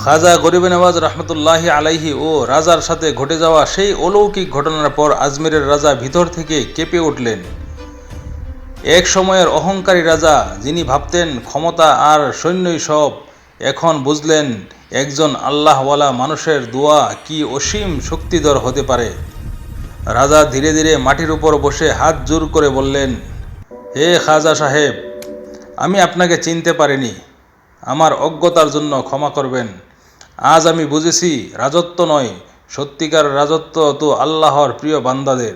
খাজা গরিব নওয়াজ রহমতুল্লাহি আলাইহি ও রাজার সাথে ঘটে যাওয়া সেই অলৌকিক ঘটনার পর আজমিরের রাজা ভিতর থেকে কেঁপে উঠলেন। এক সময়ের অহংকারী রাজা, যিনি ভাবতেন ক্ষমতা আর সৈন্যই সব, এখন বুঝলেন একজন আল্লাহওয়ালা মানুষের দোয়া কি অসীম শক্তিধর হতে পারে। রাজা ধীরে ধীরে মাটির উপর বসে হাত জোর করে বললেন, হে খাজা সাহেব, আমি আপনাকে চিনতে পারিনি, আমার অজ্ঞতার জন্য ক্ষমা করবেন। আজ আমি বুঝেছি, রাজত্ব নয়, সত্যিকার রাজত্ব তো আল্লাহর প্রিয় বান্দাদের।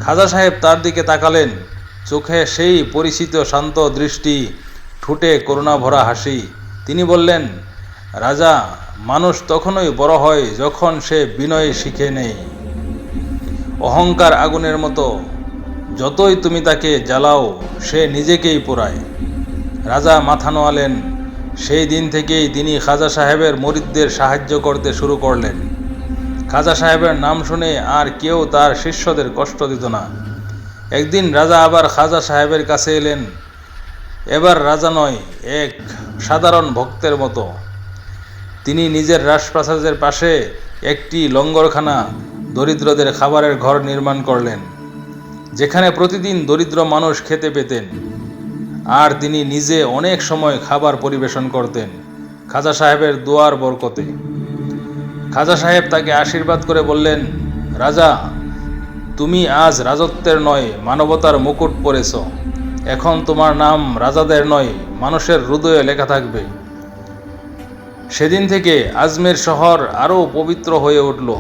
খাজা সাহেব তার দিকে তাকালেন, চোখে সেই পরিচিত শান্ত দৃষ্টি, ঠোঁটে করুণা ভরা হাসি। তিনি বললেন, রাজা, মানুষ তখনই বড় হয় যখন সে বিনয় শিখে নেয়। অহংকার আগুনের মতো, যতই তুমি তাকে জ্বালাও সে নিজেকেই পোড়ায়। রাজা মাথা নোয়ালেন। সেই দিন থেকেই তিনি খাজা সাহেবের মুরিদদের সাহায্য করতে শুরু করলেন। খাজা সাহেবের নাম শুনে আর কেউ তার শিষ্যদের কষ্ট দিত না। একদিন রাজা আবার খাজা সাহেবের কাছে এলেন। এবার রাজা নয়, এক সাধারণ ভক্তের মতো। তিনি নিজের রাজপ্রাসাদের পাশে একটি লঙ্গরখানা, দরিদ্রদের খাবারের ঘর নির্মাণ করলেন, যেখানে প্রতিদিন দরিদ্র মানুষ খেতে পেতেন। আর তিনি নিজে অনেক সময় খাবার পরিবেশন করতেন, খাজা সাহেবের দোয়ার বরকতে। খাজা সাহেব তাকে আশীর্বাদ করে বললেন, রাজা, তুমি আজ রাজত্বের নয়, মানবতার মুকুট পরেছ। এখন তোমার নাম রাজাদের নয়, মানুষের হৃদয়ে লেখা থাকবে। সেদিন থেকে আজমের শহর আরও পবিত্র হয়ে উঠল।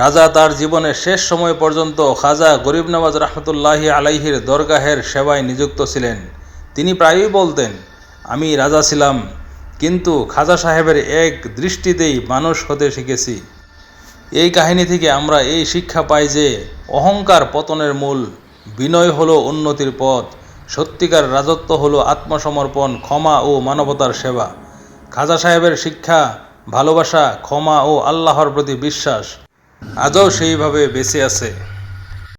রাজা তার জীবনের শেষ সময় পর্যন্ত খাজা গরিব নওয়াজ রহমতুল্লাহি আলাইহির দরগাহের সেবায় নিযুক্ত ছিলেন। তিনি প্রায়ই বলতেন, আমি রাজা ছিলাম, কিন্তু খাজা সাহেবের এক দৃষ্টিতেই মানুষ হতে শিখেছি। এই কাহিনী থেকে আমরা এই শিক্ষা পাই যে অহংকার পতনের মূল, বিনয় হলো উন্নতির পথ, সত্যিকার রাজত্ব হলো আত্মসমর্পণ, ক্ষমা ও মানবতার সেবা। খাজা সাহেবের শিক্ষা, ভালোবাসা, ক্ষমা ও আল্লাহর প্রতি বিশ্বাস আজও সেইভাবে বেঁচে আছে।